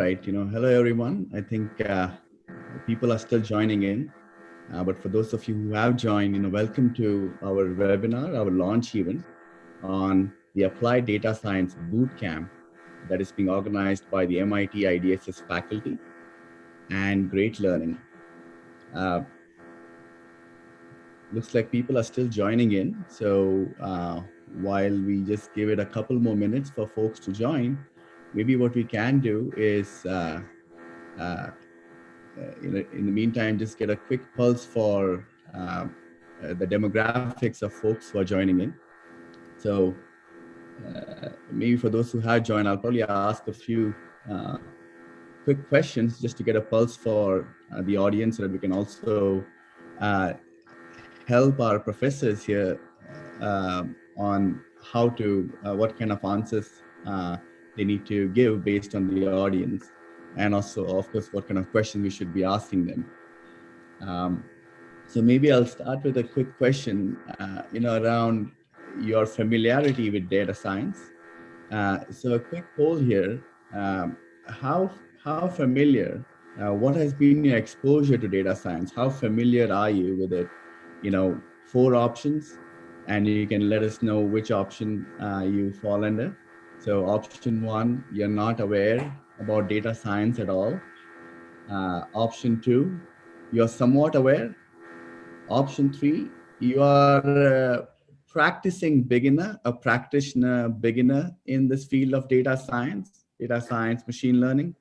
right. Hello everyone. I think people are still joining in, but for those of you who have joined, welcome to our webinar, our launch event on the Applied Data Science Bootcamp that is being organized by the MIT IDSS faculty and Great Learning. Looks like people are still joining in. So while we just give it a couple more minutes for folks to join, maybe what we can do is in the meantime, just get a quick pulse for the demographics of folks who are joining in. So maybe for those who have joined, I'll probably ask a few quick questions just to get a pulse for the audience so that we can also help our professors here on how to, what kind of answers they need to give based on the audience. And also, of course, what kind of questions we should be asking them. So maybe I'll start with a quick question, around your familiarity with data science. So a quick poll here: how familiar? What has been your exposure to data science? How familiar are you with it? 4 options, and you can let us know which option you fall under. So option 1, you're not aware about data science at all. Option 2, you're somewhat aware. Option 3, you are a practicing beginner, a practitioner beginner in this field of data science, machine learning.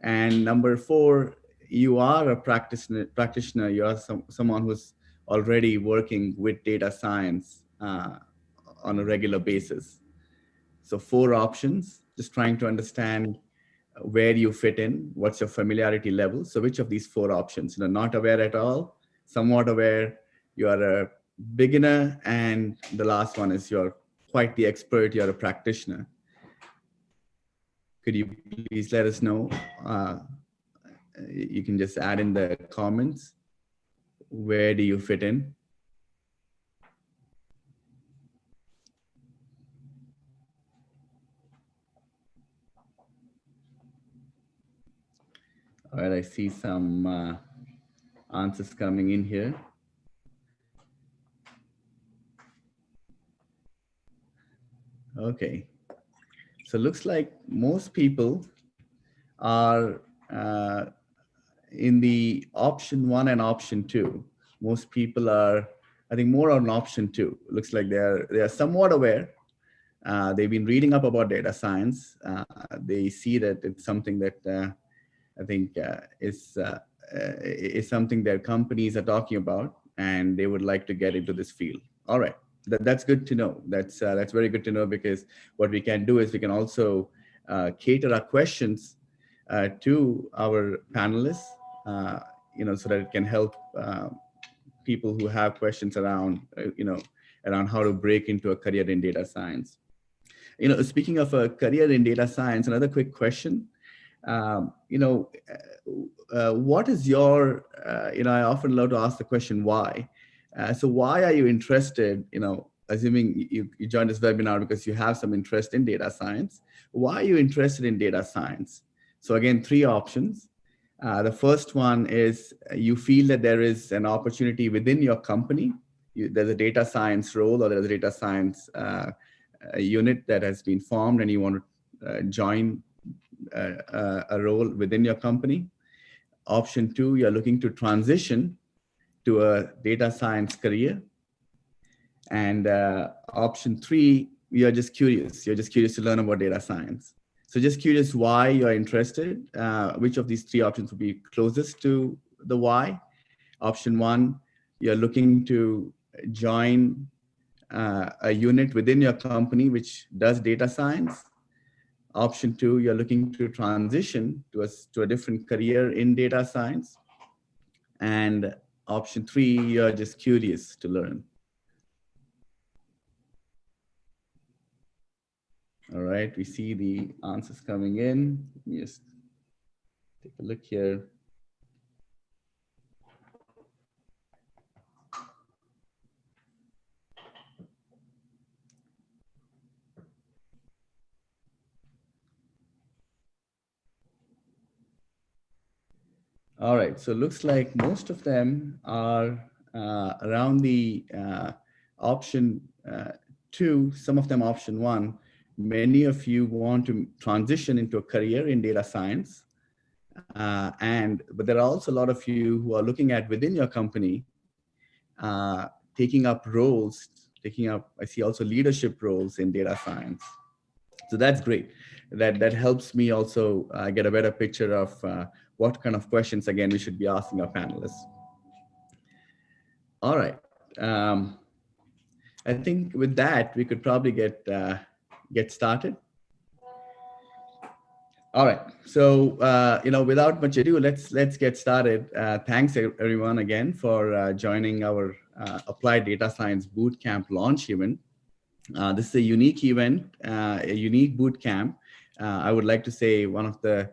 And number 4, you are a practitioner. You are someone who's already working with data science on a regular basis. So 4 options, just trying to understand where you fit in, what's your familiarity level. So which of these 4 options? Not aware at all, somewhat aware, you are a beginner, and the last one is you're quite the expert, you're a practitioner. Could you please let us know? You can just add in the comments. Where do you fit in? All right, I see some answers coming in here. Okay, so looks like most people are in the option 1 and option 2. Most people are, I think, more on option 2. Looks like they are somewhat aware. They've been reading up about data science. They see that it's something that I think is something that companies are talking about, and they would like to get into this field. All right, that's good to know. That's very good to know, because what we can do is we can also cater our questions to our panelists, so that it can help people who have questions around, around how to break into a career in data science. Speaking of a career in data science, another quick question. What is your, I often love to ask the question, why? So why are you interested, assuming you joined this webinar because you have some interest in data science, why are you interested in data science? So again, 3 options. The first one is you feel that there is an opportunity within your company. There's a data science role, or there's a data science unit that has been formed, and you want to join a role within your company. Option 2, you're looking to transition to a data science career. And option 3, you're just curious. You're just curious to learn about data science. So just curious why you're interested. Which of these 3 options would be closest to the why? Option 1, you're looking to join a unit within your company which does data science. Option 2, you're looking to transition to a different career in data science. And option 3, you're just curious to learn. All right, we see the answers coming in. Let me just take a look here. All right, so looks like most of them are around the option two, some of them option one. Many of you want to transition into a career in data science. But there are also a lot of you who are looking at within your company, taking up roles, I see also leadership roles in data science. So that's great. That helps me also get a better picture of what kind of questions, again, we should be asking our panelists. All right. I think with that, we could probably get started. All right. So, without much ado, let's get started. Thanks everyone again for joining our Applied Data Science Bootcamp launch event. This is a unique event, a unique bootcamp. I would like to say one of the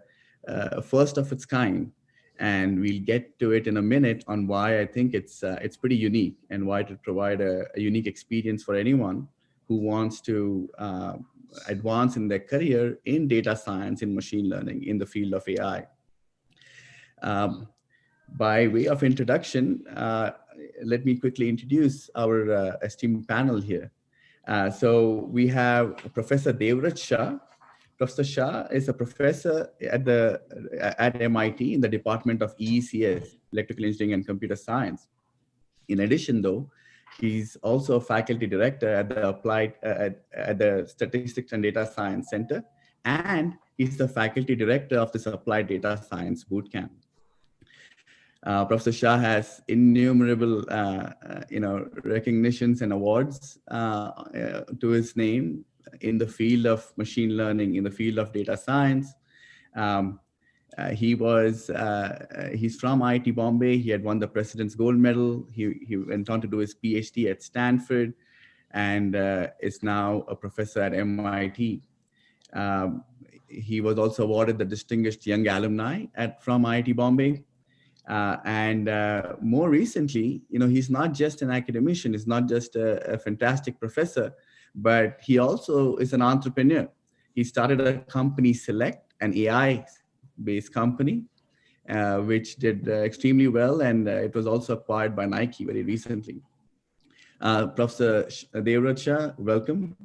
first of its kind, and we'll get to it in a minute on why I think it's pretty unique and why it would provide a unique experience for anyone who wants to advance in their career in data science, in machine learning, in the field of AI. By way of introduction, let me quickly introduce our esteemed panel here. So we have Professor Devraj Shah. Professor Shah is a professor at MIT in the Department of EECS, Electrical Engineering and Computer Science. In addition, though, he's also a faculty director at the at the Statistics and Data Science Center, and he's the faculty director of this Applied Data Science Bootcamp. Professor Shah has innumerable, recognitions and awards to his name in the field of machine learning, in the field of data science. He's from IIT Bombay. He had won the President's Gold Medal. He went on to do his PhD at Stanford and is now a professor at MIT. He was also awarded the Distinguished Young Alumni from IIT Bombay. More recently, he's not just an academician, he's not just a fantastic professor, but he also is an entrepreneur. He started a company, Select, an AI-based company, which did extremely well, and it was also acquired by Nike very recently. Professor Devraj Shah, welcome.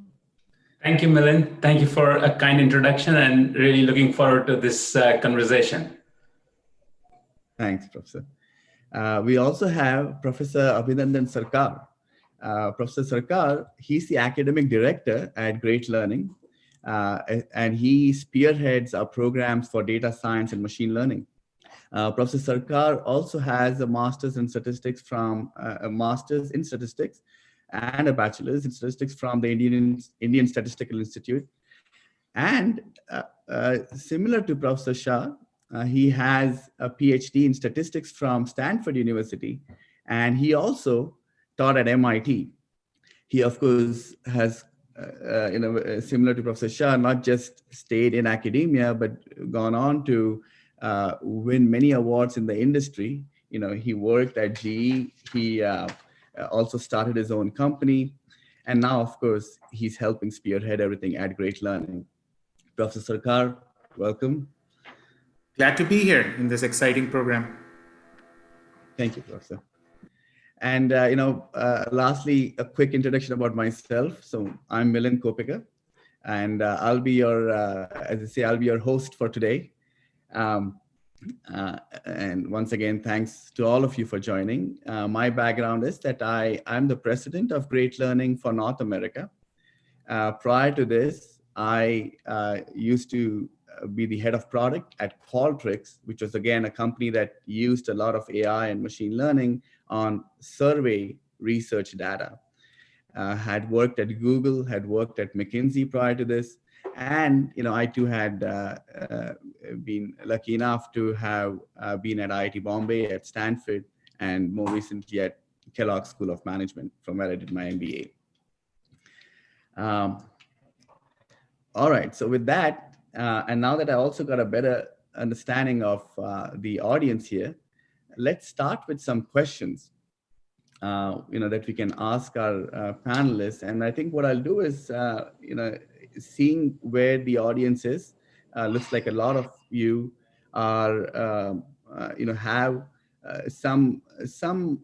Thank you, Milind. Thank you for a kind introduction, and really looking forward to this conversation. Thanks, Professor. We also have Professor Abhinandan Sarkar. Professor Sarkar, he's the academic director at Great Learning, and he spearheads our programs for data science and machine learning. Professor Sarkar also has a master's in statistics and a bachelor's in statistics from the Indian Statistical Institute. And similar to Professor Shah, he has a PhD in statistics from Stanford University, and he also taught at MIT. He, of course, has, similar to Professor Shah, not just stayed in academia, but gone on to win many awards in the industry. He worked at GE. He also started his own company. And now, of course, he's helping spearhead everything at Great Learning. Professor Sarkar, welcome. Glad to be here in this exciting program. Thank you, Professor. And, lastly, a quick introduction about myself. So I'm Milind Kopika, and I'll be your, as I say, I'll be your host for today. And once again, thanks to all of you for joining. My background is that I'm the president of Great Learning for North America. Prior to this, I used to be the head of product at Qualtrics, which was, again, a company that used a lot of AI and machine learning on survey research data. Had worked at Google, had worked at McKinsey prior to this. And, I too had been lucky enough to have been at IIT Bombay, at Stanford, and more recently at Kellogg School of Management, from where I did my MBA. All right, so with that, and now that I also got a better understanding of the audience here, let's start with some questions, that we can ask our panelists. And I think what I'll do is, seeing where the audience is, looks like a lot of you are have some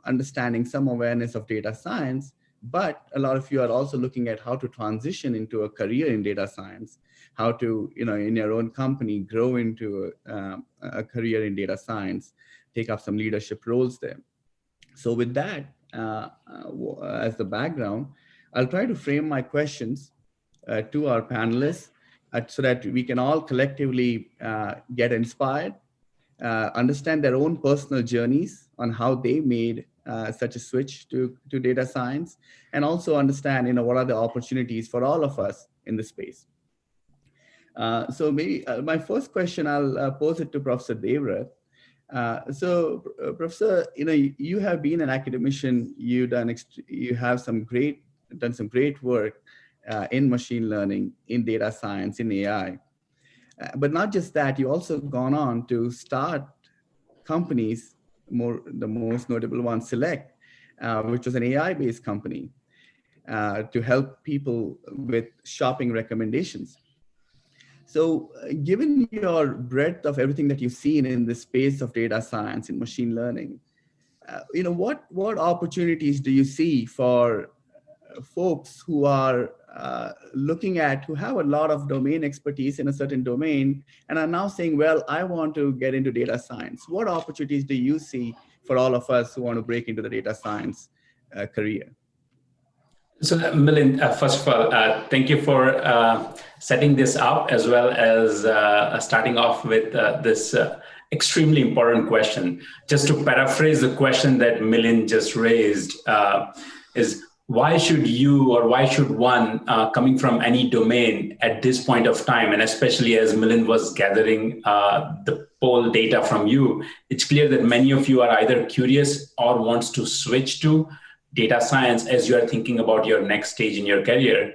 understanding, some awareness of data science, but a lot of you are also looking at how to transition into a career in data science, how to, in your own company, grow into a career in data science, take up some leadership roles there. So with that as the background, I'll try to frame my questions to our panelists so that we can all collectively get inspired, understand their own personal journeys on how they made such a switch to data science, and also understand, what are the opportunities for all of us in the space. So maybe my first question, I'll pose it to Professor Devrath. Professor, you have been an academician. You have done some great work in machine learning, in data science, in AI. But not just that, you also gone on to start companies, the most notable one, Select, which was an AI-based company to help people with shopping recommendations. So given your breadth of everything that you've seen in the space of data science and machine learning, what opportunities do you see for folks who are who have a lot of domain expertise in a certain domain and are now saying, well, I want to get into data science? What opportunities do you see for all of us who want to break into the data science career? So, Milind, first of all, thank you for setting this up, as well as starting off with this extremely important question. Just to paraphrase the question that Milind just raised, is why should you, or why should one coming from any domain at this point of time, and especially as Milind was gathering the poll data from you, it's clear that many of you are either curious or wants to switch to data science as you are thinking about your next stage in your career.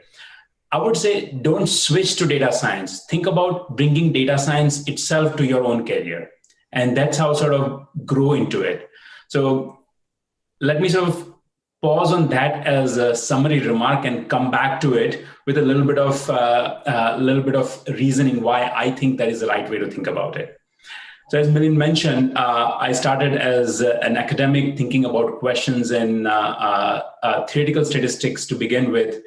I would say don't switch to data science. Think about bringing data science itself to your own career. And that's how sort of grow into it. So let me sort of pause on that as a summary remark and come back to it with a little bit of reasoning why I think that is the right way to think about it. So as Milind mentioned, I started as an academic thinking about questions in theoretical statistics to begin with,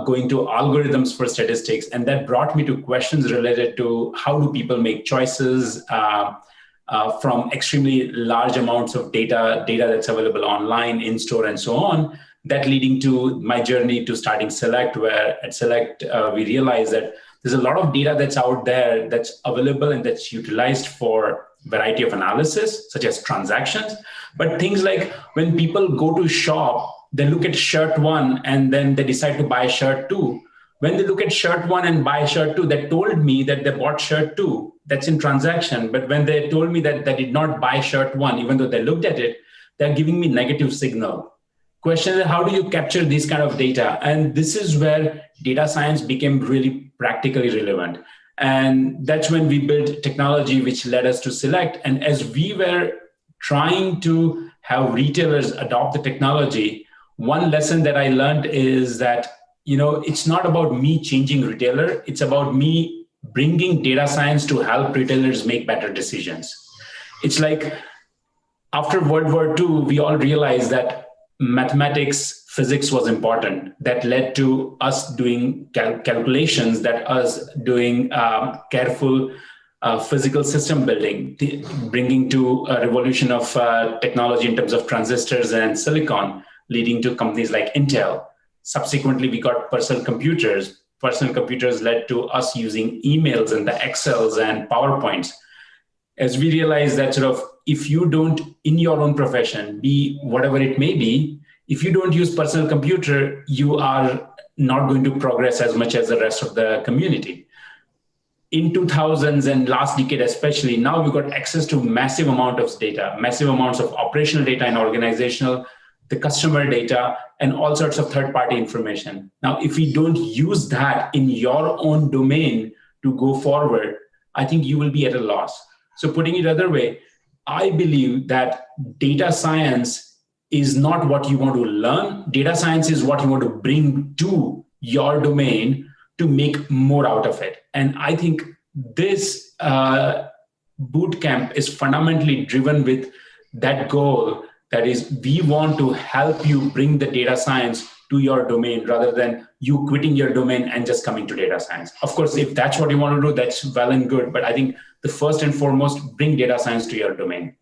going to algorithms for statistics. And that brought me to questions related to how do people make choices from extremely large amounts of data that's available online, in-store, and so on, that leading to my journey to starting Select, where at Select, we realized that there's a lot of data that's out there that's available and that's utilized for a variety of analysis, such as transactions. But things like when people go to shop, they look at shirt 1 and then they decide to buy shirt 2. When they look at shirt 1 and buy shirt 2, they told me that they bought shirt 2. That's in transaction. But when they told me that they did not buy shirt 1, even though they looked at it, they're giving me negative signal. Question is, how do you capture these kind of data? And this is where data science became really practically relevant. And that's when we built technology, which led us to Select. And as we were trying to have retailers adopt the technology, one lesson that I learned is that, it's not about me changing retailer. It's about me bringing data science to help retailers make better decisions. It's like after World War II, we all realized that mathematics, physics was important. That led to us doing calculations, that us doing careful physical system building, bringing to a revolution of technology in terms of transistors and silicon, leading to companies like Intel. Subsequently, we got personal computers. Personal computers led to us using emails and the Excels and PowerPoints. As we realized that sort of if you don't, in your own profession, be whatever it may be, if you don't use personal computer, you are not going to progress as much as the rest of the community. In 2000s and last decade especially, now we've got access to massive amount of data, massive amounts of operational data and organizational, the customer data, and all sorts of third-party information. Now, if we don't use that in your own domain to go forward, I think you will be at a loss. So putting it other way, I believe that data science is not what you want to learn. Data science is what you want to bring to your domain to make more out of it. And I think this boot camp is fundamentally driven with that goal. That is, we want to help you bring the data science to your domain rather than you quitting your domain and just coming to data science. Of course, if that's what you want to do, that's well and good. But I think the first and foremost, bring data science to your domain.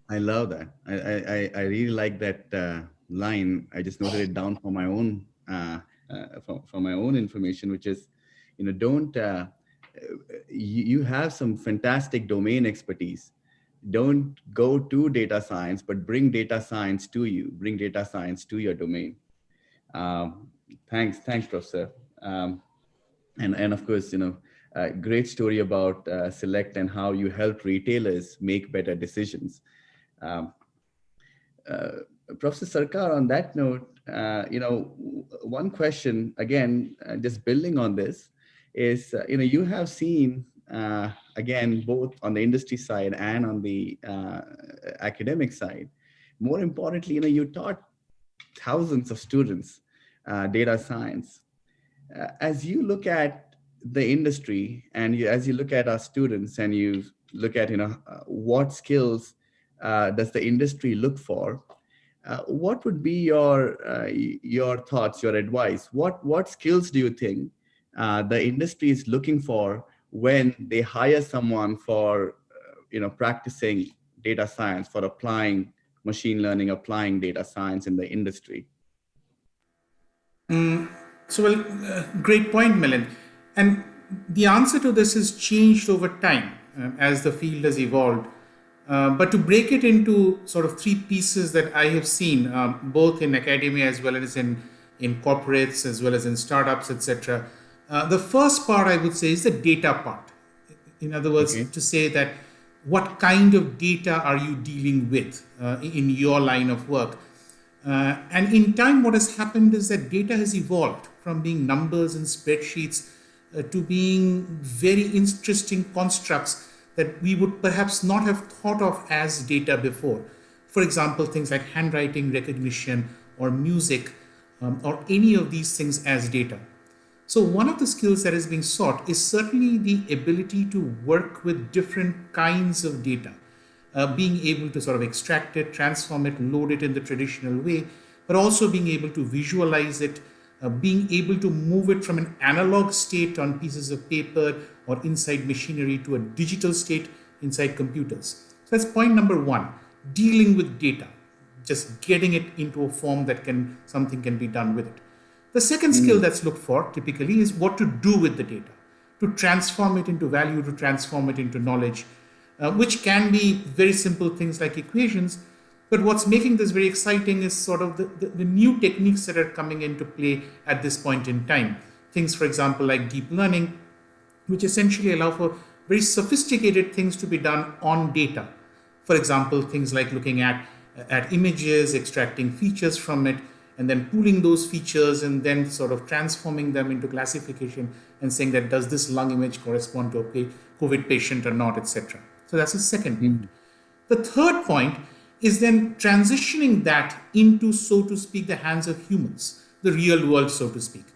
I love that. I really like that line. I just noted it down for my own for my own information, which is, don't you have some fantastic domain expertise. Don't go to data science, but bring data science to you. Bring data science to your domain. Thanks, Professor. And of course, great story about Select and how you help retailers make better decisions. Professor Sarkar, on that note, one question again, just building on this, is you have seen again both on the industry side and on the academic side. More importantly, you taught thousands of students data science. As you look at the industry and as you look at our students and you look at what skills does the industry look for? What would be your thoughts, your advice? What skills do you think the industry is looking for when they hire someone for practicing data science, for applying machine learning, applying data science in the industry? Great point, Milind. And the answer to this has changed over time as the field has evolved. But to break it into sort of three pieces that I have seen, both in academia as well as in corporates, as well as in startups, etc. The first part I would say is the data part. In other words, to say that what kind of data are you dealing with in your line of work? And in time, what has happened is that data has evolved from being numbers and spreadsheets to being very interesting constructs that we would perhaps not have thought of as data before. For example, things like handwriting recognition or music or any of these things as data. So one of the skills that is being sought is certainly the ability to work with different kinds of data, being able to sort of extract it, transform it, load it in the traditional way, but also being able to visualize it, being able to move it from an analog state on pieces of paper or inside machinery to a digital state inside computers. So that's point number one, dealing with data, just getting it into a form that something can be done with it. The second skill that's looked for typically is what to do with the data, to transform it into value, to transform it into knowledge, which can be very simple things like equations. But what's making this very exciting is sort of the new techniques that are coming into play at this point in time. Things, for example, like deep learning, which essentially allow for very sophisticated things to be done on data. For example, things like looking at images, extracting features from it, and then pooling those features and then sort of transforming them into classification and saying that does this lung image correspond to a COVID patient or not, etc. So that's the second point. The third point is then transitioning that into, so to speak, the hands of humans, the real world, so to speak.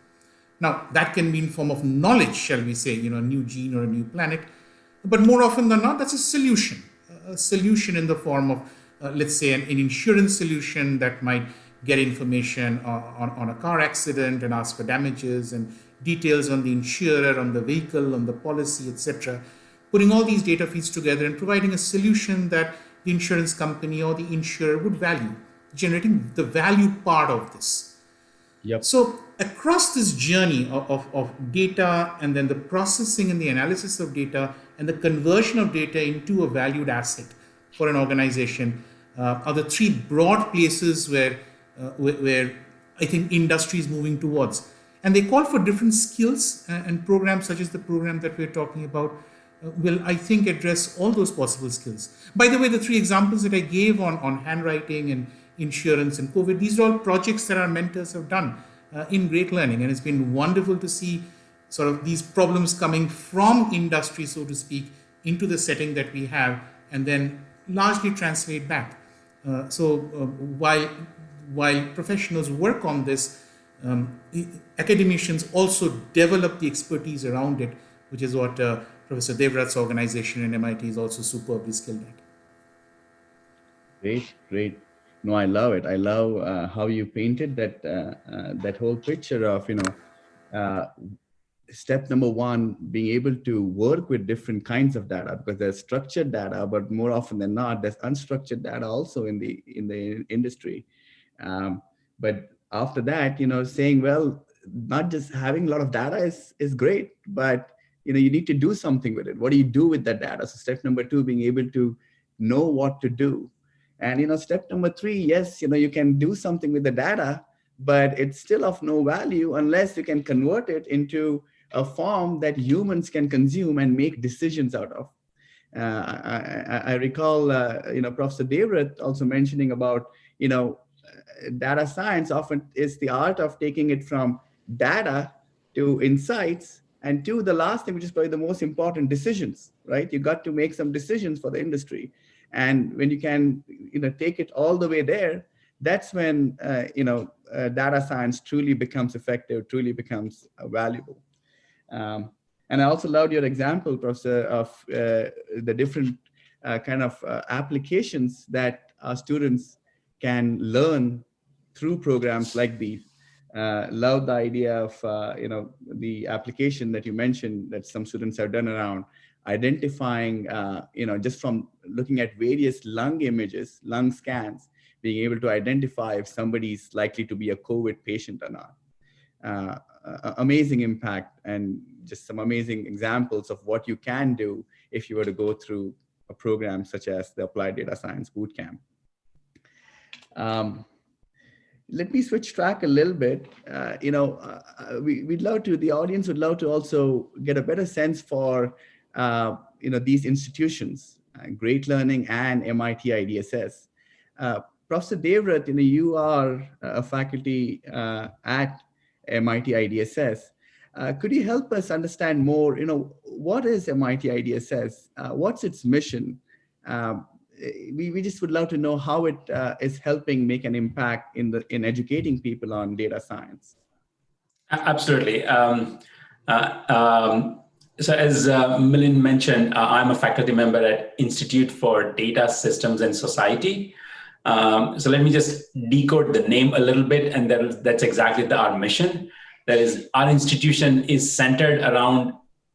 Now, that can be in form of knowledge, shall we say, a new gene or a new planet. But more often than not, that's a solution in the form of, let's say, an insurance solution that might get information on a car accident and ask for damages and details on the insurer, on the vehicle, on the policy, etc. Putting all these data feeds together and providing a solution that the insurance company or the insurer would value, generating the value part of this. Yep. So across this journey of data and then the processing and the analysis of data and the conversion of data into a valued asset for an organization are the three broad places where I think industry is moving towards. And they call for different skills and programs such as the program that we're talking about will, I think, address all those possible skills. By the way, the three examples that I gave on handwriting and insurance and COVID, these are all projects that our mentors have done in Great Learning. And it's been wonderful to see sort of these problems coming from industry, so to speak, into the setting that we have and then largely translate back. So while professionals work on this, academicians also develop the expertise around it, which is what Professor Devrat's organization in MIT is also superbly skilled at. Great, great. No, I love it. I love how you painted that whole picture of, step number one, being able to work with different kinds of data, because there's structured data, but more often than not, there's unstructured data also in the industry. But after that, saying, well, not just having a lot of data is great, but you need to do something with it. What do you do with that data? So step number two, being able to know what to do. And step number three, yes, you can do something with the data, but it's still of no value unless you can convert it into a form that humans can consume and make decisions out of. I recall, Professor Devrat also mentioning about, data science often is the art of taking it from data to insights and to the last thing, which is probably the most important, decisions, right? You got to make some decisions for the industry. And when you can, take it all the way there, that's when, data science truly becomes effective, truly becomes valuable. And I also loved your example, Professor, of the different kind of applications that our students can learn through programs like these. Love the idea of, the application that you mentioned that some students have done around identifying, just from looking at various lung images, lung scans, being able to identify if somebody's likely to be a COVID patient or not. Amazing impact, and just some amazing examples of what you can do if you were to go through a program such as the Applied Data Science Bootcamp. Let me switch track a little bit. We'd love to, the audience would love to also get a better sense for, these institutions, Great Learning and MIT IDSS. Professor Devrat, you are a faculty at MIT IDSS. Could you help us understand more, what is MIT IDSS? What's its mission? We just would love to know how it is helping make an impact in educating people on data science. Absolutely. So as Milind mentioned, I'm a faculty member at Institute for Data Systems and Society. So let me just decode the name a little bit, and that's exactly our mission. That is, our institution is centered around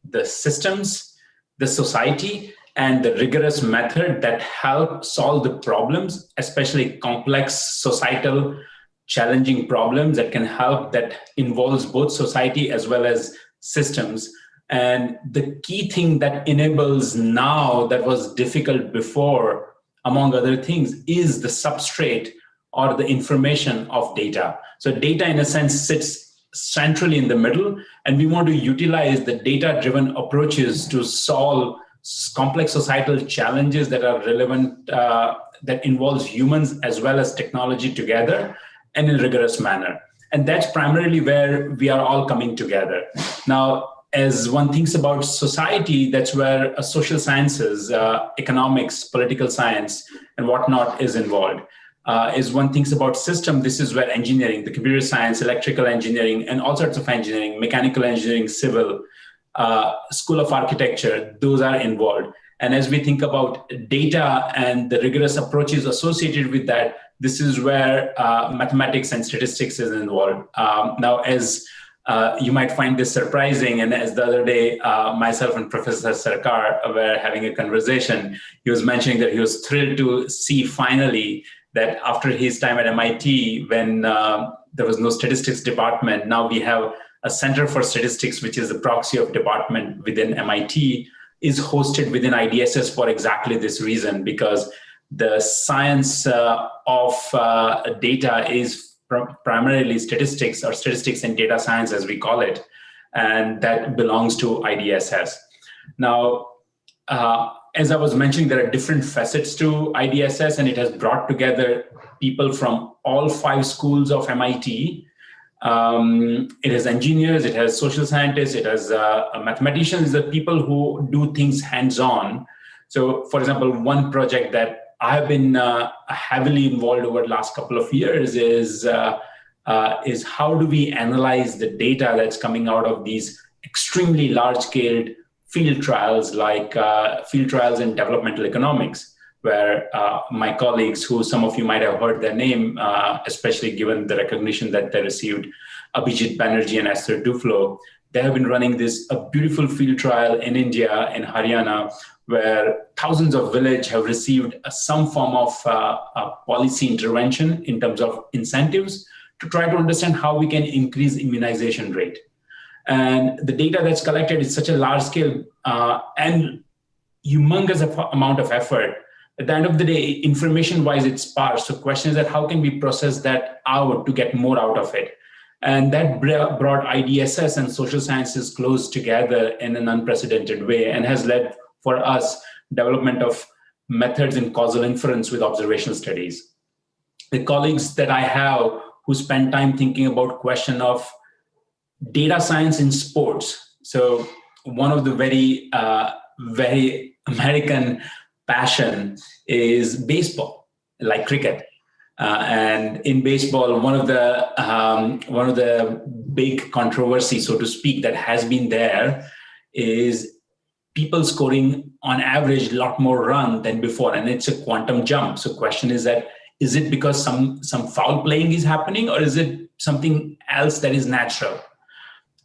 the systems, the society, and the rigorous method that help solve the problems, especially complex societal challenging problems that can help, that involves both society as well as systems. And the key thing that enables now that was difficult before, among other things, is the substrate or the information of data. So data, in a sense, sits centrally in the middle, and we want to utilize the data-driven approaches to solve complex societal challenges that are relevant, that involves humans as well as technology together and in a rigorous manner. And that's primarily where we are all coming together. Now, as one thinks about society, that's where social sciences, economics, political science, and whatnot is involved. As one thinks about system, this is where engineering, the computer science, electrical engineering, and all sorts of engineering, mechanical engineering, civil, School of Architecture, those are involved. And as we think about data and the rigorous approaches associated with that, this is where mathematics and statistics is involved. Now, as you might find this surprising, and as the other day, myself and Professor Sarkar were having a conversation, he was mentioning that he was thrilled to see finally that after his time at MIT, when there was no statistics department, now we have a Center for Statistics, which is the proxy of department within MIT, is hosted within IDSS for exactly this reason, because the science of data is primarily statistics, or statistics and data science as we call it, and that belongs to IDSS. Now, as I was mentioning, there are different facets to IDSS, and it has brought together people from all 5 schools of MIT. It has engineers, it has social scientists, it has mathematicians, the people who do things hands-on. So, for example, one project that I have been heavily involved over the last couple of years is how do we analyze the data that's coming out of these extremely large-scale field trials like field trials in developmental economics, where my colleagues, who some of you might have heard their name, especially given the recognition that they received, Abhijit Banerjee and Esther Duflo, they have been running this a beautiful field trial in India, in Haryana, where thousands of villages have received some form of policy intervention in terms of incentives to try to understand how we can increase immunization rate. And the data that's collected is such a large scale and humongous amount of effort. At the end of the day, information-wise, it's sparse. So question is that how can we process that out to get more out of it? And that brought IDSS and social sciences close together in an unprecedented way and has led for us development of methods in causal inference with observational studies. The colleagues that I have who spend time thinking about question of data science in sports. So one of the very American passion is baseball, like cricket. And in baseball, one of the big controversies, so to speak, that has been there is people scoring on average a lot more run than before, and it's a quantum jump. So question is that, is it because some foul playing is happening, or is it something else that is natural?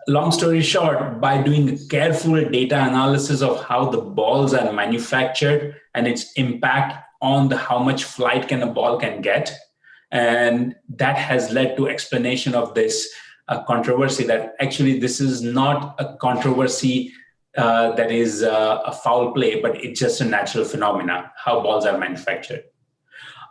Long story short, by doing careful data analysis of how the balls are manufactured and its impact on how much flight a ball can get, and that has led to explanation of this controversy that actually this is not a controversy that is a foul play, but it's just a natural phenomena, how balls are manufactured.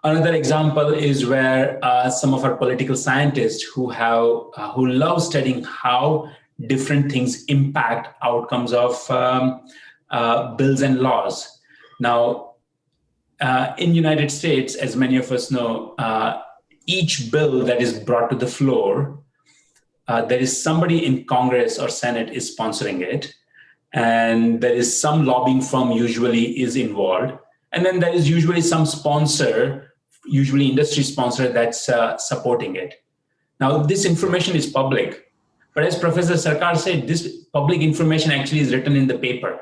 Another example is where some of our political scientists who love studying how different things impact outcomes of bills and laws. Now, in United States, as many of us know, each bill that is brought to the floor, there is somebody in Congress or Senate is sponsoring it, and there is some lobbying firm usually is involved, and then there is usually some sponsor, usually industry sponsor, that's supporting it. Now, this information is public, but as Professor Sarkar said, this public information actually is written in the paper.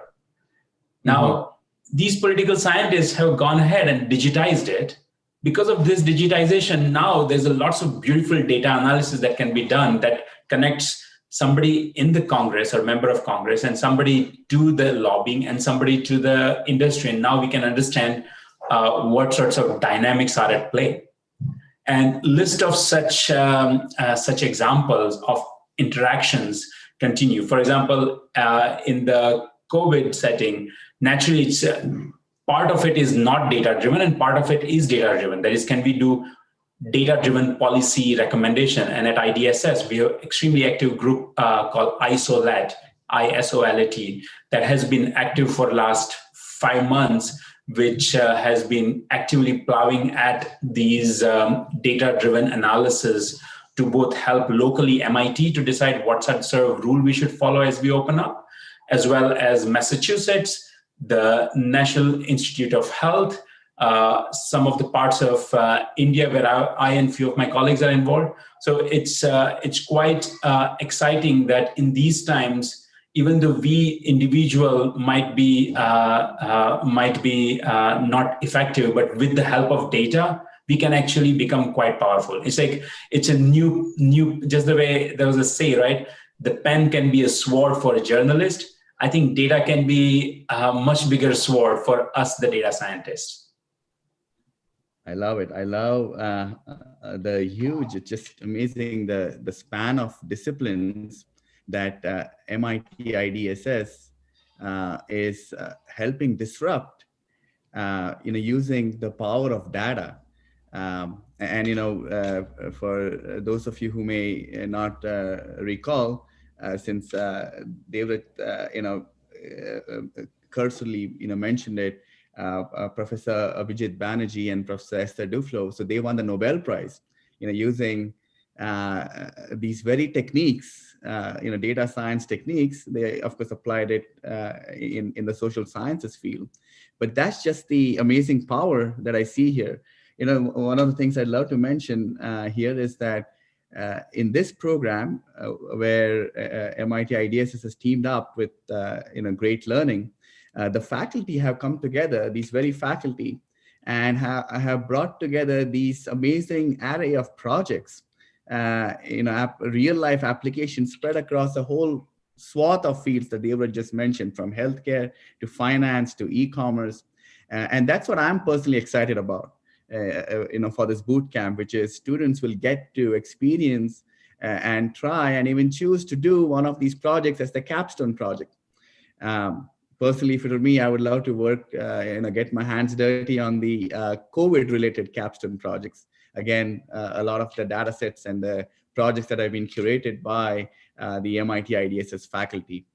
Now, these political scientists have gone ahead and digitized it. Because of this digitization, now there's lots of beautiful data analysis that can be done that connects somebody in the Congress or member of Congress and somebody to the lobbying and somebody to the industry. And now we can understand what sorts of dynamics are at play. And list of such examples of interactions continue. For example, in the COVID setting, naturally, it's part of it is not data-driven and part of it is data-driven. That is, can we do data-driven policy recommendation? And at IDSS, we have an extremely active group called ISOLAT, ISOLAT, that has been active for the last 5 months, which has been actively plowing at these data-driven analysis to both help locally MIT to decide what sort of rule we should follow as we open up, as well as Massachusetts, the National Institute of Health, some of the parts of India where I and few of my colleagues are involved. So it's quite exciting that in these times, even though we individual might be not effective, but with the help of data, we can actually become quite powerful. It's like it's a new, just the way there was a say, right? The pen can be a sword for a journalist. I think data can be a much bigger sword for us, the data scientists. I love it. I love the huge, it's just amazing, the span of disciplines that MIT IDSS is helping disrupt, using the power of data. For those of you who may not recall, since David, cursorily, mentioned it, Professor Abhijit Banerjee and Professor Esther Duflo, so they won the Nobel Prize, using these very techniques, data science techniques. They, of course, applied it in the social sciences field. But that's just the amazing power that I see here. One of the things I'd love to mention here is that in this program, where MIT IDSS has teamed up with Great Learning, the faculty have come together, these very faculty, and have brought together these amazing array of projects, real life applications spread across the whole swath of fields that Devraj just mentioned, from healthcare to finance to e-commerce. And that's what I'm personally excited about, for this boot camp, which is students will get to experience and try and even choose to do one of these projects as the capstone project. Personally, for me, I would love to work, get my hands dirty on the COVID-related capstone projects. Again, a lot of the data sets and the projects that have been curated by the MIT IDSS faculty.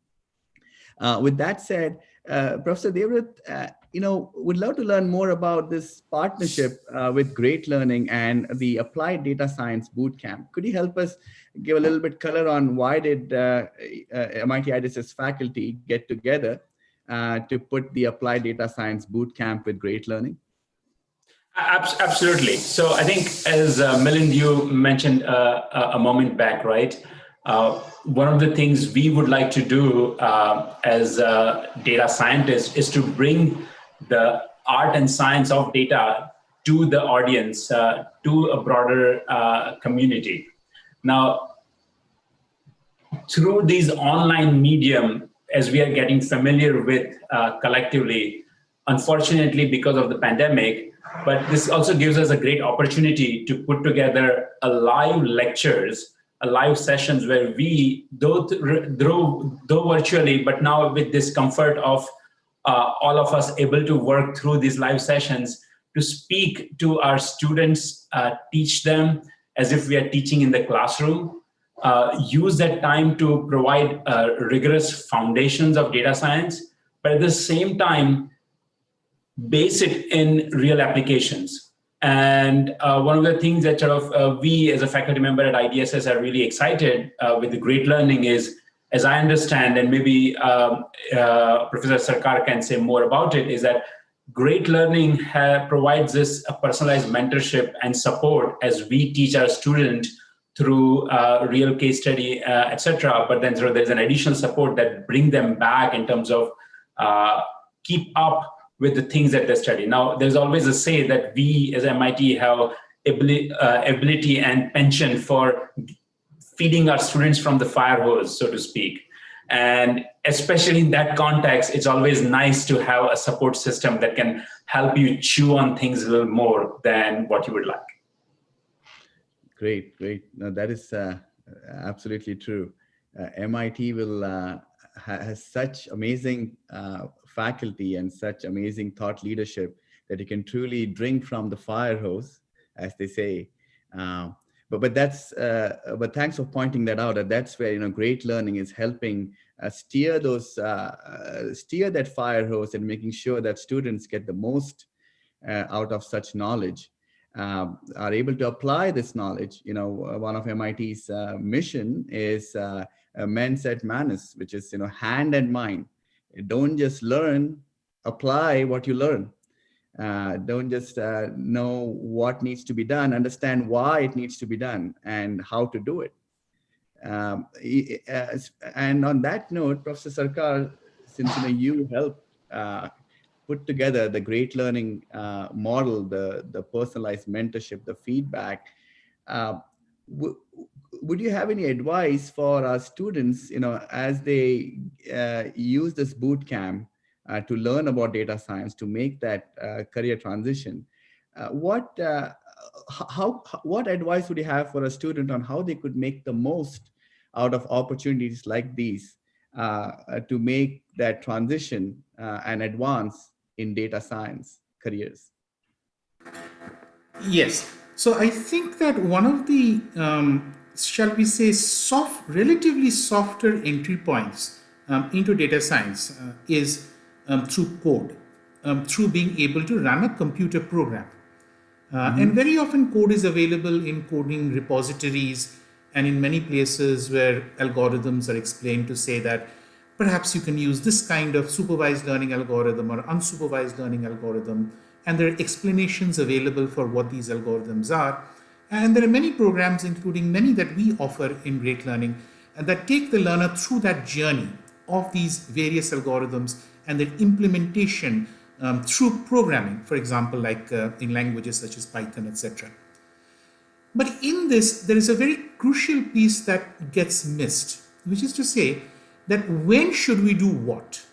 With that said, Professor Devraj, would love to learn more about this partnership with Great Learning and the Applied Data Science Bootcamp. Could you help us give a little bit color on why did MIT IDSS faculty get together to put the Applied Data Science Bootcamp with Great Learning? Absolutely. So I think, as Milind, you mentioned a moment back, right? One of the things we would like to do as data scientists is to bring the art and science of data to the audience, to a broader community. Now, through these online medium, as we are getting familiar with collectively, unfortunately because of the pandemic, but this also gives us a great opportunity to put together a live lectures, a live sessions where we, though virtually, but now with this comfort of all of us able to work through these live sessions to speak to our students, teach them as if we are teaching in the classroom, use that time to provide rigorous foundations of data science, but at the same time, base it in real applications. And one of the things that we as a faculty member at IDSS are really excited with the Great Learning is, as I understand, and maybe Professor Sarkar can say more about it, is that Great Learning provides this a personalized mentorship and support as we teach our students through real case study, etc. But then there's an additional support that bring them back in terms of keep up with the things that they study. Now, there's always a say that we as MIT have ability and penchant for feeding our students from the fire hose, so to speak. And especially in that context, it's always nice to have a support system that can help you chew on things a little more than what you would like. Great. No, that is absolutely true. MIT has such amazing faculty and such amazing thought leadership that you can truly drink from the fire hose, as they say. But thanks for pointing that out. That's where Great Learning is helping steer that fire hose and making sure that students get the most out of such knowledge, are able to apply this knowledge. One of MIT's mission is mens et manus, which is hand and mind. Don't just learn, apply what you learn. Don't just know what needs to be done, understand why it needs to be done and how to do it. And on that note, Professor Sarkar, since you helped put together the Great Learning model, the personalized mentorship, the feedback, would you have any advice for our students, as they use this boot camp to learn about data science, to make that career transition? What advice would you have for a student on how they could make the most out of opportunities like these to make that transition and advance in data science careers? Yes. So I think that one of the, shall we say, relatively softer entry points into data science is through code, through being able to run a computer program. And very often code is available in coding repositories and in many places where algorithms are explained to say that perhaps you can use this kind of supervised learning algorithm or unsupervised learning algorithm. And there are explanations available for what these algorithms are. And there are many programs, including many that we offer in Great Learning, and that take the learner through that journey of these various algorithms and their implementation through programming, for example, like in languages such as Python, etc. But in this, there is a very crucial piece that gets missed, which is to say that when should we do what?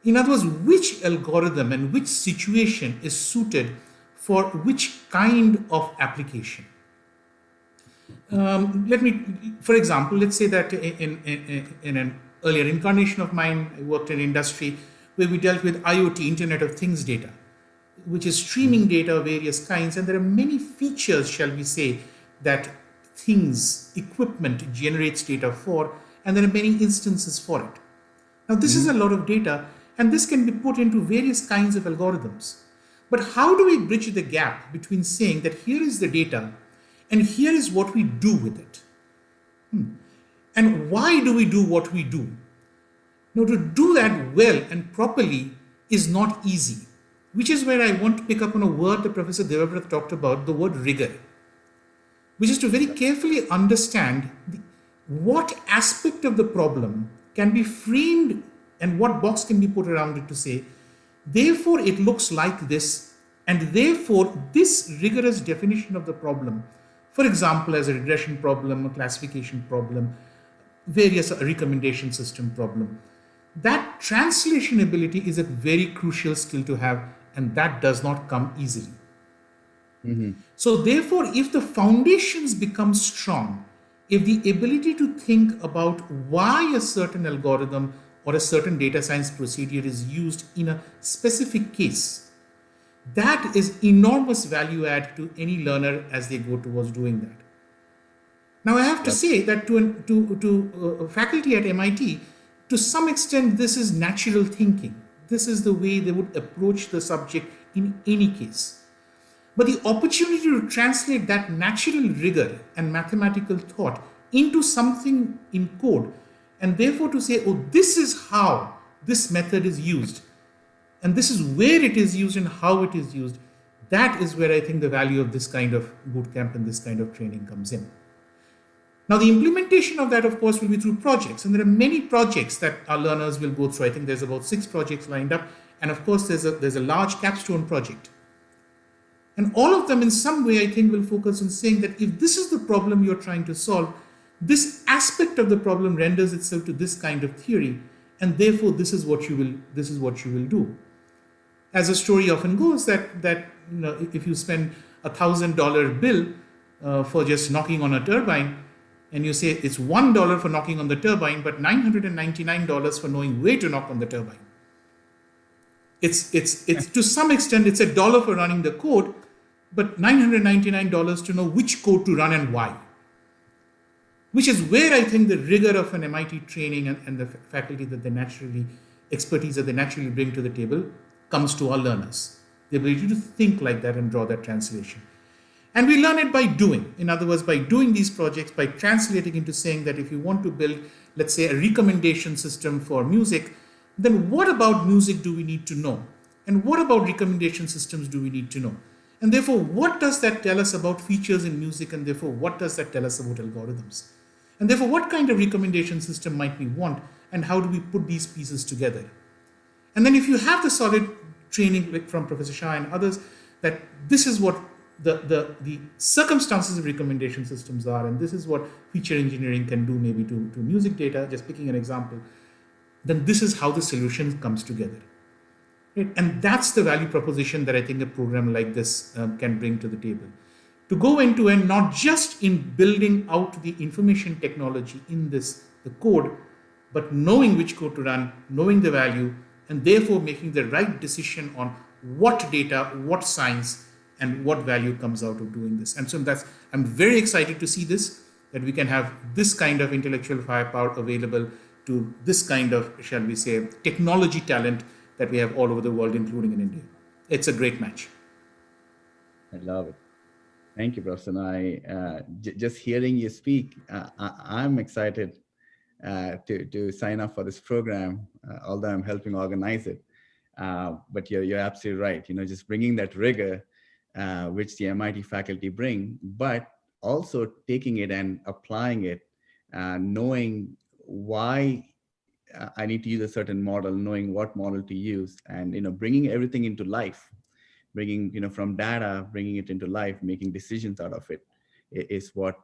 In other words, which algorithm and which situation is suited for which kind of application? For example, let's say that in an earlier incarnation of mine, I worked in industry where we dealt with IoT, Internet of Things data, which is streaming data of various kinds. And there are many features, shall we say, that things, equipment generates data for, and there are many instances for it. Now, this is a lot of data, and this can be put into various kinds of algorithms. But how do we bridge the gap between saying that here is the data and here is what we do with it? And why do we do what we do? Now, to do that well and properly is not easy, which is where I want to pick up on a word that Professor Debabrata talked about, the word rigor, which is to very carefully understand what aspect of the problem can be framed and what box can be put around it to say, therefore it looks like this, and therefore this rigorous definition of the problem, for example, as a regression problem, a classification problem, various recommendation system problem, that translation ability is a very crucial skill to have, and that does not come easily. So therefore, if the foundations become strong, if the ability to think about why a certain algorithm or a certain data science procedure is used in a specific case, that is enormous value add to any learner as they go towards doing that. Now, I have to say that to faculty at MIT, to some extent, this is natural thinking. This is the way they would approach the subject in any case. But the opportunity to translate that natural rigor and mathematical thought into something in code, and therefore to say, oh, this is how this method is used, and this is where it is used and how it is used, that is where I think the value of this kind of bootcamp and this kind of training comes in. Now, the implementation of that, of course, will be through projects, and there are many projects that our learners will go through. I think there's about 6 projects lined up, and of course, there's a large capstone project. And all of them in some way, I think, will focus on saying that if this is the problem you're trying to solve, this aspect of the problem renders itself to this kind of theory, and therefore this is what you will do. As the story often goes, that if you spend $1,000 bill for just knocking on a turbine, and you say it's $1 for knocking on the turbine, but $999 for knowing where to knock on the turbine. It's to some extent it's $1 for running the code, but $999 to know which code to run and why. Which is where I think the rigor of an MIT training and the faculty expertise that they naturally bring to the table comes to our learners. The ability to think like that and draw that translation. And we learn it by doing. In other words, by doing these projects, by translating into saying that if you want to build, let's say, a recommendation system for music, then what about music do we need to know? And what about recommendation systems do we need to know? And therefore, what does that tell us about features in music? And therefore, what does that tell us about algorithms? And therefore, what kind of recommendation system might we want? And how do we put these pieces together? And then if you have the solid training like from Professor Shah and others, that this is what the circumstances of recommendation systems are, and this is what feature engineering can do maybe to music data, just picking an example, then this is how the solution comes together. Right? And that's the value proposition that I think a program like this can bring to the table. To go end to end, not just in building out the information technology in the code, but knowing which code to run, knowing the value, and therefore making the right decision on what data, what science, and what value comes out of doing this. And so I'm very excited to see this, that we can have this kind of intellectual firepower available to this kind of, shall we say, technology talent that we have all over the world, including in India. It's a great match. I love it. Thank you, Professor. Just hearing you speak, I'm excited to sign up for this program, although I'm helping organize it. But you're absolutely right. Just bringing that rigor which the MIT faculty bring, but also taking it and applying it, knowing why I need to use a certain model, knowing what model to use, and bringing everything into life, bringing from data, bringing it into life, making decisions out of it, is what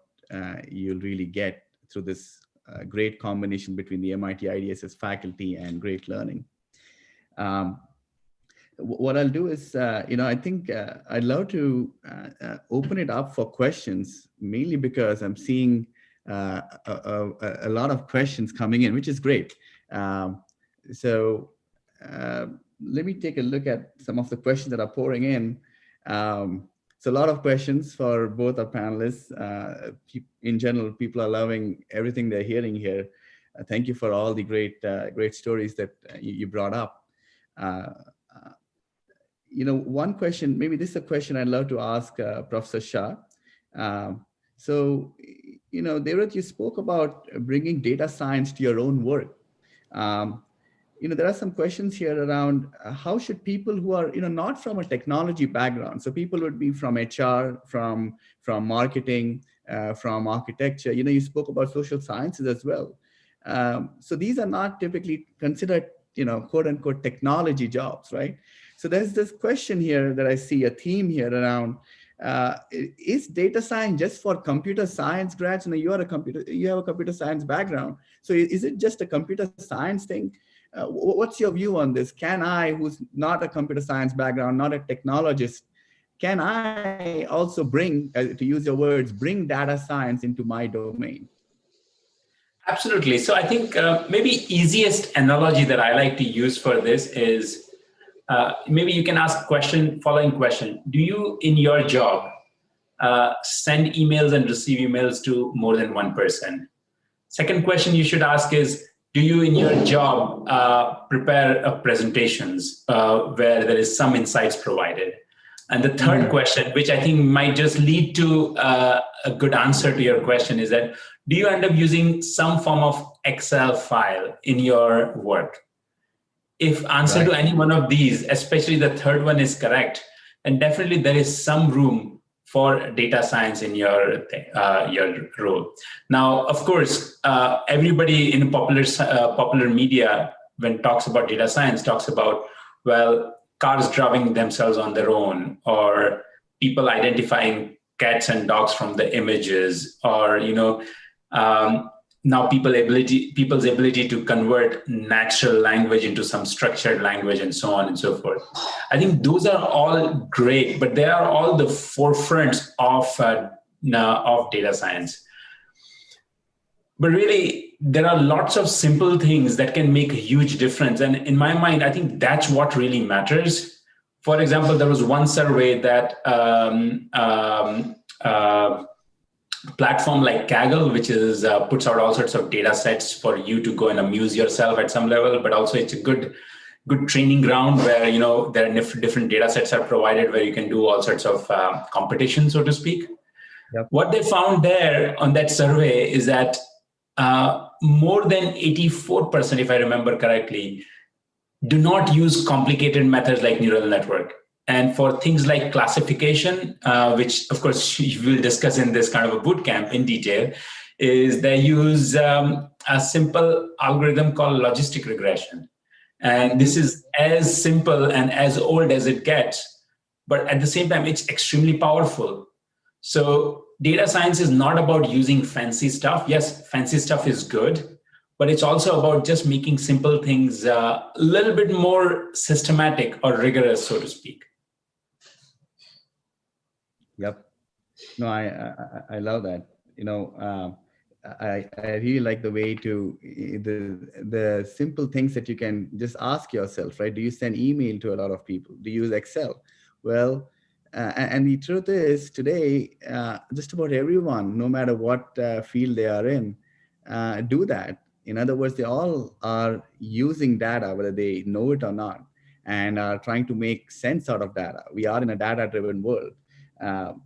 you'll really get through this great combination between the MIT IDSS faculty and great learning. What I'll do is, I think I'd love to open it up for questions, mainly because I'm seeing a lot of questions coming in, which is great. So let me take a look at some of the questions that are pouring in. So a lot of questions for both our panelists. In general, people are loving everything they're hearing here. Thank you for all the great stories that you brought up. One question, maybe this is a question I'd love to ask Professor Shah. So, Devrat, you spoke about bringing data science to your own work. There are some questions here around how should people who are, not from a technology background, so people would be from HR, from marketing, from architecture, you spoke about social sciences as well. So these are not typically considered, quote unquote, technology jobs, right? So there's this question here that I see a theme here around, is data science just for computer science grads? You have a computer science background. So is it just a computer science thing? What's your view on this? Can I, who's not a computer science background, not a technologist, can I also bring, to use your words, bring data science into my domain? Absolutely. So I think maybe easiest analogy that I like to use for this is, maybe you can ask following question. Do you, in your job, send emails and receive emails to more than one person? Second question you should ask is, do you, in your job, prepare presentations where there is some insights provided? And the third question, which I think might just lead to a good answer to your question, is that, do you end up using some form of Excel file in your work? If answer to any one of these, especially the third one, is correct, then definitely there is some room for data science in your role. Now, of course, everybody in popular media, when talks about data science, talks about, well, cars driving themselves on their own, or people identifying cats and dogs from the images, or now people's ability to convert natural language into some structured language, and so on and so forth. I think those are all great, but they are all the forefronts of data science. But really, there are lots of simple things that can make a huge difference. And in my mind, I think that's what really matters. For example, there was one survey that platform like Kaggle, which is puts out all sorts of data sets for you to go and amuse yourself at some level, but also it's a good training ground where there are different data sets are provided where you can do all sorts of competition, so to speak. Yep. What they found there on that survey is that more than 84%, if I remember correctly, do not use complicated methods like neural network. And for things like classification, which of course we will discuss in this kind of a boot camp in detail, is they use a simple algorithm called logistic regression. And this is as simple and as old as it gets, but at the same time, it's extremely powerful. So data science is not about using fancy stuff. Yes, fancy stuff is good, but it's also about just making simple things a little bit more systematic or rigorous, so to speak. Yep. No, I love that. I really like the way to the simple things that you can just ask yourself, right? Do you send email to a lot of people? Do you use Excel? Well, and the truth is today, just about everyone, no matter what field they are in, do that. In other words, they all are using data, whether they know it or not, and are trying to make sense out of data. We are in a data-driven world.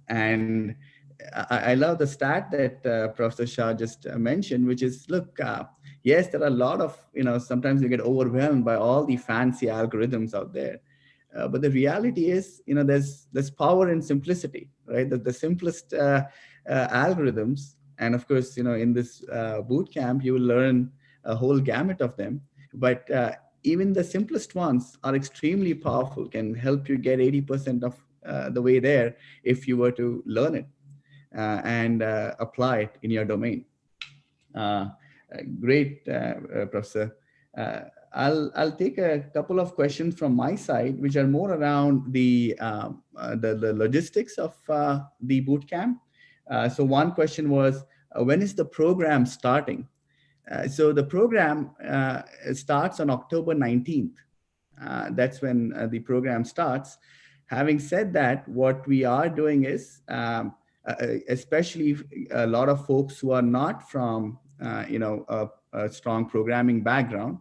And I love the stat that Professor Shah just mentioned, which is, look, yes, there are a lot of, sometimes you get overwhelmed by all the fancy algorithms out there. But the reality is, there's power in simplicity, right? The simplest algorithms, and of course, in this boot camp, you will learn a whole gamut of them. But even the simplest ones are extremely powerful, can help you get 80% of the way there if you were to learn it and apply it in your domain. Great, Professor. I'll take a couple of questions from my side, which are more around the logistics of the bootcamp. So one question was, when is the program starting? So the program starts on October 19th. That's when the program starts. Having said that, what we are doing is, especially a lot of folks who are not from, a strong programming background,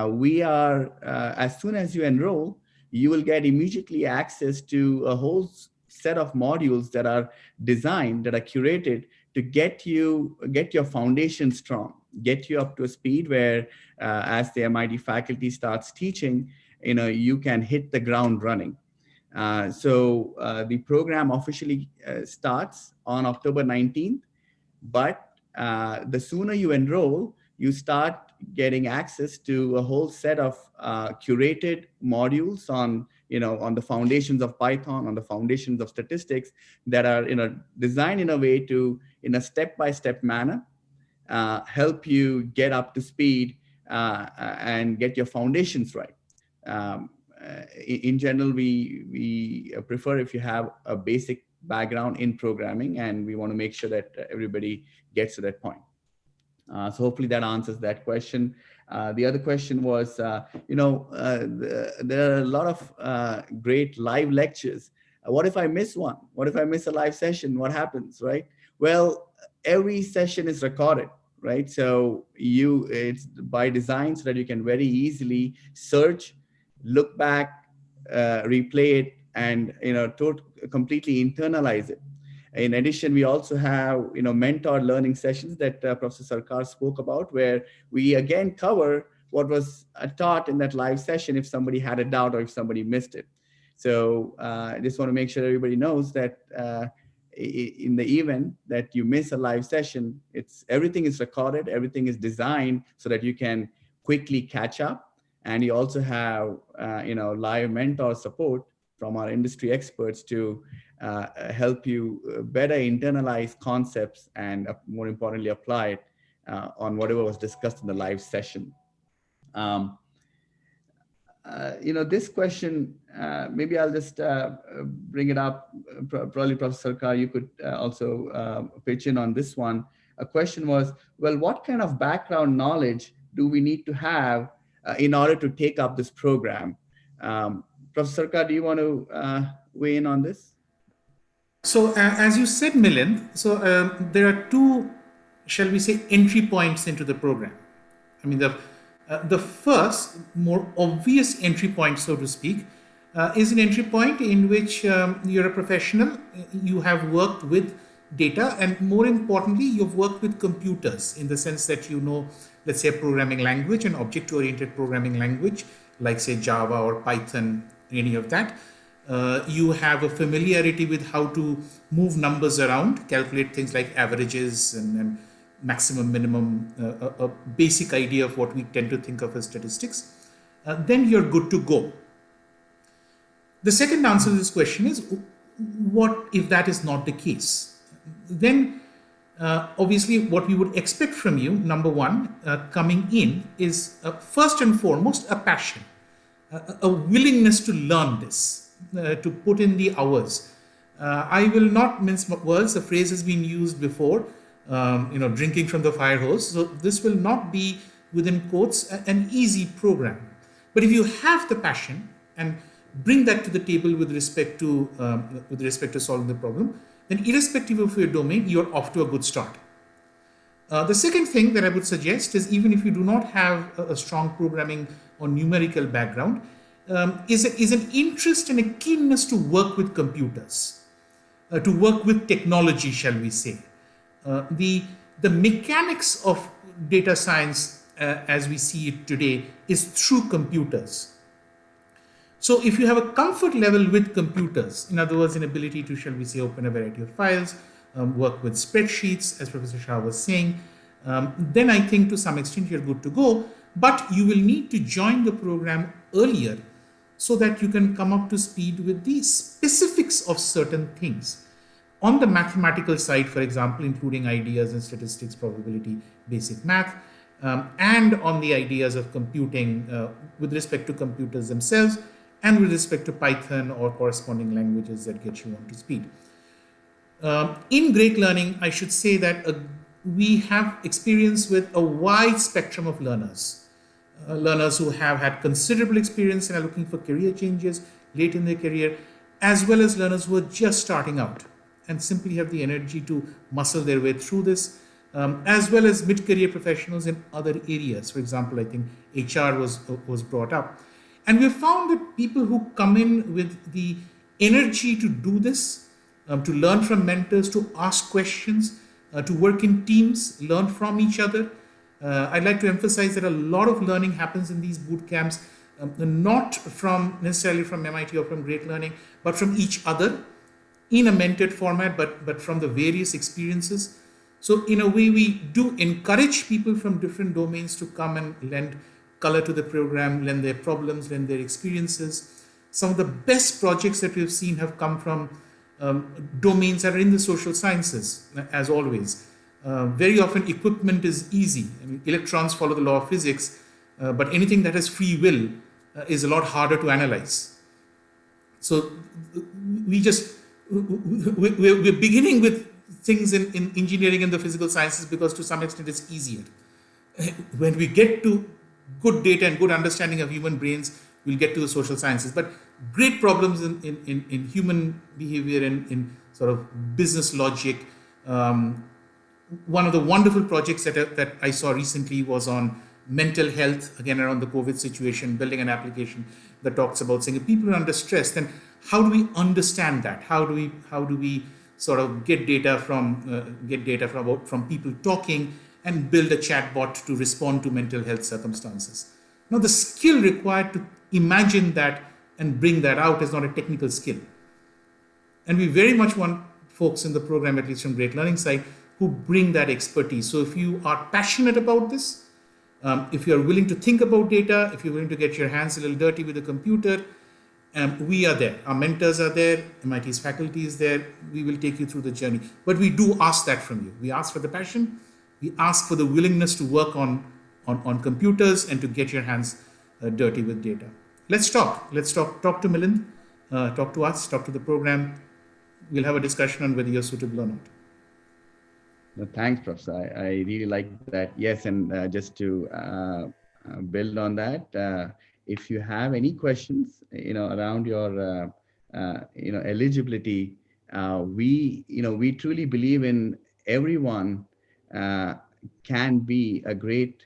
we are, as soon as you enroll, you will get immediately access to a whole set of modules that are designed, that are curated to get your foundation strong, get you up to a speed where, as the MIT faculty starts teaching, you can hit the ground running. So the program officially starts on October 19th, but the sooner you enroll, you start getting access to a whole set of curated modules on the foundations of Python, on the foundations of statistics that are designed in a way to, in a step-by-step manner, help you get up to speed and get your foundations right. In general, we prefer if you have a basic background in programming, and we want to make sure that everybody gets to that point. So hopefully that answers that question. The other question was, there are a lot of great live lectures. What if I miss one? What if I miss a live session? What happens, right? Well, every session is recorded, right? So it's by design so that you can very easily search, look back, replay it, and completely internalize it. In addition, we also have mentor learning sessions that Professor Sarkar spoke about, where we again cover what was taught in that live session if somebody had a doubt or if somebody missed it. So I just want to make sure everybody knows that in the event that you miss a live session, everything is recorded, everything is designed so that you can quickly catch up. And you also have live mentor support from our industry experts to help you better internalize concepts and, more importantly, apply it on whatever was discussed in the live session. This question, maybe I'll just bring it up. Probably Professor Sarkar, you could also pitch in on this one. A question was, well, what kind of background knowledge do we need to have in order to take up this program? Professor Sarkar, do you want to weigh in on this? So as you said, Milind, so there are two, shall we say, entry points into the program. I mean, the first, more obvious entry point, so to speak, is an entry point in which you're a professional, you have worked with data, and more importantly, you've worked with computers in the sense that let's say, a programming language, an object-oriented programming language, like say Java or Python, any of that. You have a familiarity with how to move numbers around, calculate things like averages and maximum, minimum, a basic idea of what we tend to think of as statistics. Then you're good to go. The second answer to this question is, what if that is not the case? Then obviously what we would expect from you, number one, coming in is first and foremost a passion, a willingness to learn this, to put in the hours. I will not mince words. The phrase has been used before, drinking from the fire hose. So this will not be, within quotes, an easy program. But if you have the passion and bring that to the table with respect to solving the problem, then irrespective of your domain, you're off to a good start. The second thing that I would suggest is, even if you do not have a strong programming or numerical background, is an interest and a keenness to work with computers, to work with technology, shall we say. The mechanics of data science as we see it today is through computers. So if you have a comfort level with computers, in other words, an ability to, shall we say, open a variety of files, work with spreadsheets, as Professor Shah was saying, then I think to some extent you're good to go. But you will need to join the program earlier so that you can come up to speed with the specifics of certain things. On the mathematical side, for example, including ideas in statistics, probability, basic math, and on the ideas of computing with respect to computers themselves and with respect to Python or corresponding languages that get you on to speed. In Great Learning, I should say that we have experience with a wide spectrum of learners. Learners who have had considerable experience and are looking for career changes late in their career, as well as learners who are just starting out and simply have the energy to muscle their way through this, as well as mid-career professionals in other areas. For example, I think HR was brought up. And we've found that people who come in with the energy to do this, to learn from mentors, to ask questions, to work in teams, learn from each other. I'd like to emphasize that a lot of learning happens in these boot camps, not necessarily from MIT or from Great Learning, but from each other in a mentored format, but from the various experiences. So in a way, we do encourage people from different domains to come and lend color to the program, lend their problems, lend their experiences. Some of the best projects that we've seen have come from domains that are in the social sciences, as always. Very often equipment is easy. I mean, electrons follow the law of physics, but anything that has free will is a lot harder to analyze. So we're beginning with things in engineering and the physical sciences because to some extent it's easier. When we get to good data and good understanding of human brains, we'll get to the social sciences. But great problems in human behavior and in sort of business logic. One of the wonderful projects that I saw recently was on mental health, again around the COVID situation, building an application that talks about saying if people are under stress, then how do we understand that? How do we sort of get data from people talking and build a chatbot to respond to mental health circumstances? Now, the skill required to imagine that and bring that out is not a technical skill. And we very much want folks in the program, at least from Great Learning side, who bring that expertise. So if you are passionate about this, if you are willing to think about data, if you're willing to get your hands a little dirty with a computer, we are there. Our mentors are there. MIT's faculty is there. We will take you through the journey. But we do ask that from you. We ask for the passion. We ask for the willingness to work on computers and to get your hands dirty with data. Let's talk. Talk to Milind. Talk to us. Talk to the program. We'll have a discussion on whether you're suitable or not. No, thanks, Professor. I really like that. Yes, and just to build on that, if you have any questions, around your, eligibility, we truly believe in everyone can be a great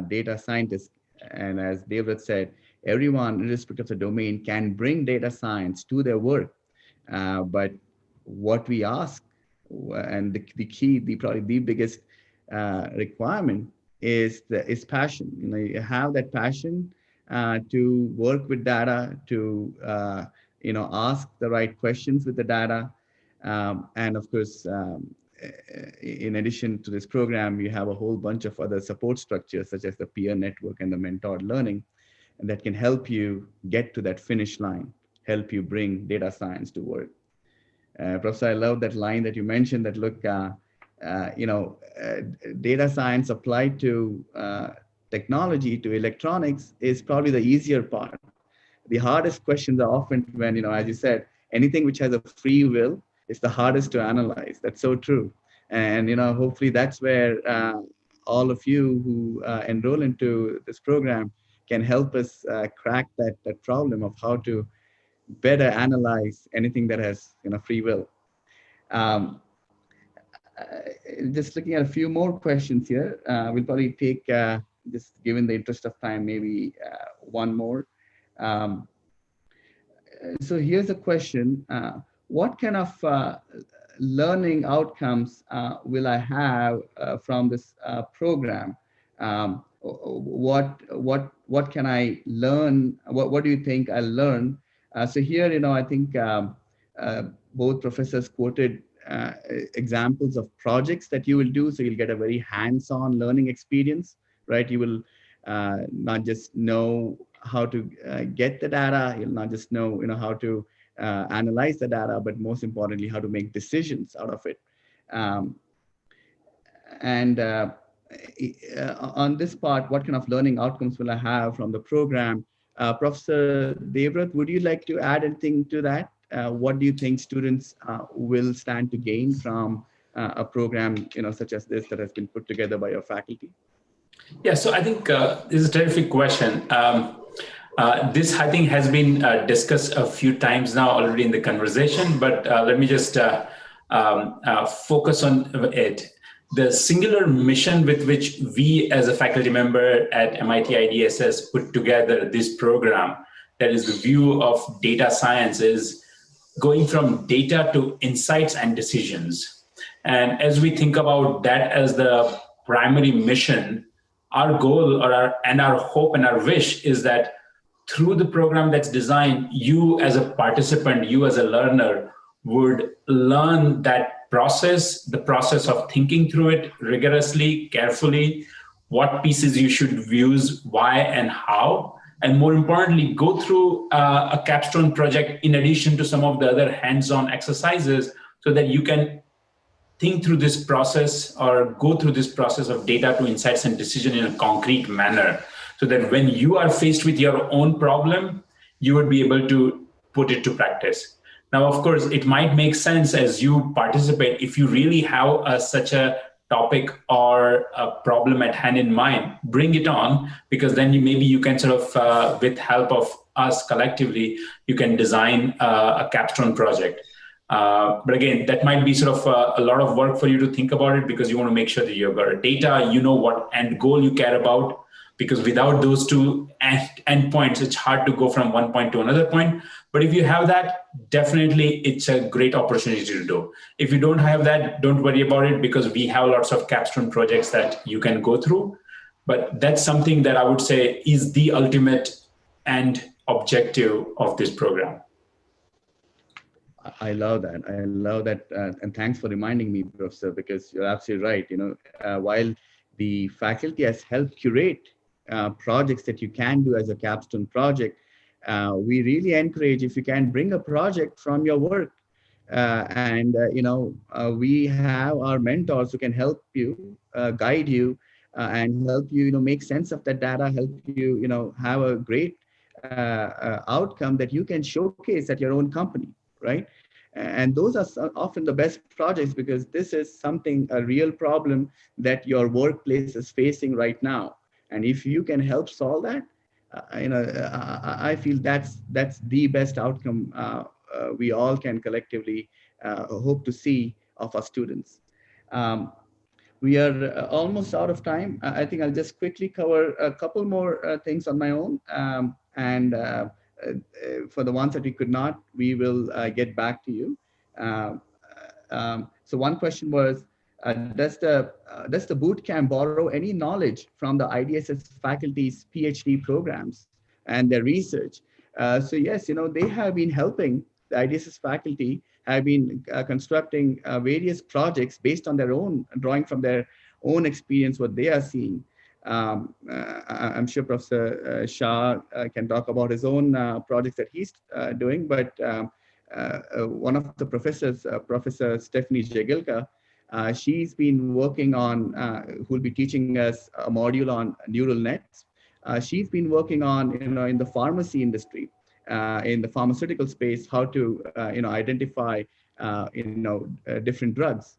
data scientist. And as David said, everyone, irrespective of the domain, can bring data science to their work. But what we ask, and the key, probably the biggest requirement is passion. You have that passion to work with data, to ask the right questions with the data, and of course, in addition to this program, we have a whole bunch of other support structures such as the peer network and the mentored learning, and that can help you get to that finish line, help you bring data science to work. Professor, I love that line that you mentioned that, look, data science applied to technology, to electronics is probably the easier part. The hardest questions are often when, as you said, anything which has a free will is the hardest to analyze. That's so true. And, hopefully that's where all of you who enroll into this program can help us crack that problem of how to better analyze anything that has free will. Just looking at a few more questions here. We'll probably take, just given the interest of time, maybe one more. So here's a question. What kind of learning outcomes will I have from this program? what can I learn? What do you think I'll learn? So here, I think both professors quoted examples of projects that you will do. So you'll get a very hands-on learning experience, right? You will not just know how to get the data. You'll not just know, how to analyze the data, but most importantly, how to make decisions out of it. And on this part, what kind of learning outcomes will I have from the program? Professor Devrat, would you like to add anything to that? What do you think students will stand to gain from a program, such as this that has been put together by your faculty? Yeah, so I think this is a terrific question. This, I think, has been discussed a few times now already in the conversation, but let me just focus on it. The singular mission with which we as a faculty member at MIT IDSS put together this program, that is the view of data science, is going from data to insights and decisions. And as we think about that as the primary mission, our goal and our hope and our wish is that through the program that's designed, you as a participant, you as a learner would learn that process, the process of thinking through it rigorously, carefully, what pieces you should use, why and how, and more importantly, go through a capstone project in addition to some of the other hands-on exercises so that you can think through this process or go through this process of data to insights and decision in a concrete manner, so that when you are faced with your own problem, you would be able to put it to practice. Now, of course, it might make sense as you participate, if you really have such a topic or a problem at hand in mind, bring it on, because then maybe you can sort of, with help of us collectively, you can design a capstone project. But again, that might be sort of a lot of work for you to think about it, because you want to make sure that you've got data, you know what end goal you care about, because without those two endpoints, it's hard to go from one point to another point. But if you have that, definitely it's a great opportunity to do. If you don't have that, don't worry about it, because we have lots of capstone projects that you can go through. But that's something that I would say is the ultimate end objective of this program. I love that. I love that. And thanks for reminding me, Professor, because you're absolutely right. While the faculty has helped curate projects that you can do as a capstone project, we really encourage, if you can, bring a project from your work. We have our mentors who can help you, guide you, and help you, make sense of that data, help you, have a great outcome that you can showcase at your own company, right? And those are often the best projects, because this is a real problem that your workplace is facing right now. And if you can help solve that, I feel that's the best outcome we all can collectively hope to see of our students. We are almost out of time. I think I'll just quickly cover a couple more things on my own. For the ones that we could not, we will get back to you. So one question was, does the boot camp borrow any knowledge from the IDSS faculty's PhD programs and their research? So yes, they have been helping. The IDSS faculty have been constructing various projects based on their own, drawing from their own experience, what they are seeing. I'm sure Professor Shah can talk about his own projects that he's doing, but one of the professors, Professor Stephanie Jegilka, she's been working on, who will be teaching us a module on neural nets. She's been working on, in the pharmacy industry, in the pharmaceutical space, how to, identify, different drugs.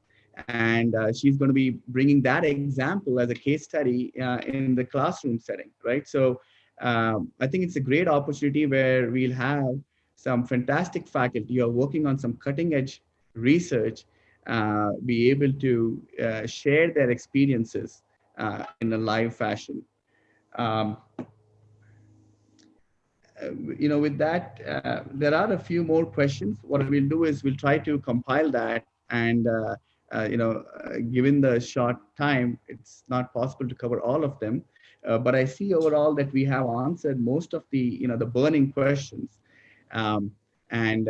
And she's going to be bringing that example as a case study in the classroom setting, right? So I think it's a great opportunity where we'll have some fantastic faculty who are working on some cutting edge research, be able to share their experiences in a live fashion. With that, there are a few more questions. What we'll do is we'll try to compile that, and given the short time, it's not possible to cover all of them. But I see overall that we have answered most of the, the burning questions. And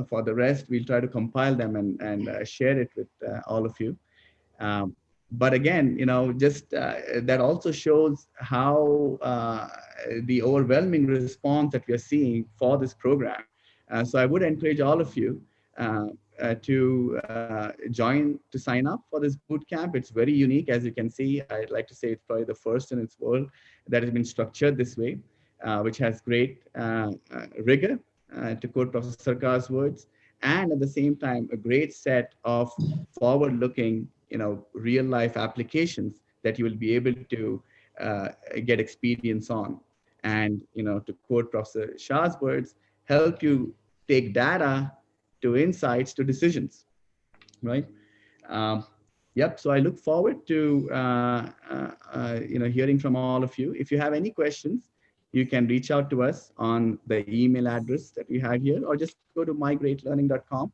for the rest, we'll try to compile them and share it with all of you. But again, just that also shows how the overwhelming response that we are seeing for this program. So I would encourage all of you to sign up for this boot camp. It's very unique, as you can see. I'd like to say it's probably the first in its world that has been structured this way, which has great rigor, to quote Professor Sarkar's words, and at the same time, a great set of forward-looking, real life applications that you will be able to get experience on. And, to quote Professor Shah's words, help you take data to insights to decisions, right? Yep. So I look forward to, hearing from all of you. If you have any questions, you can reach out to us on the email address that we have here, or just go to mygreatlearning.com.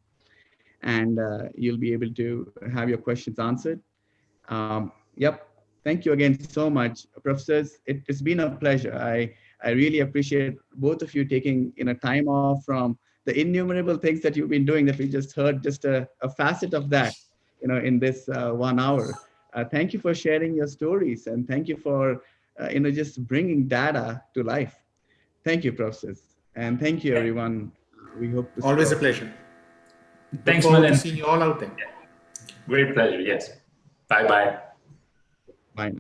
and you'll be able to have your questions answered. Yep. Thank you again so much, professors. It's been a pleasure. I really appreciate both of you taking time off from the innumerable things that you've been doing that we just heard, just a facet of that, in this 1 hour. Thank you for sharing your stories, and thank you for, just bringing data to life. Thank you, professors. And thank you, everyone. We hope to always a pleasure. Thanks, Look forward Milind. to seeing you all out there. Great pleasure. Yes. Bye-bye. Bye.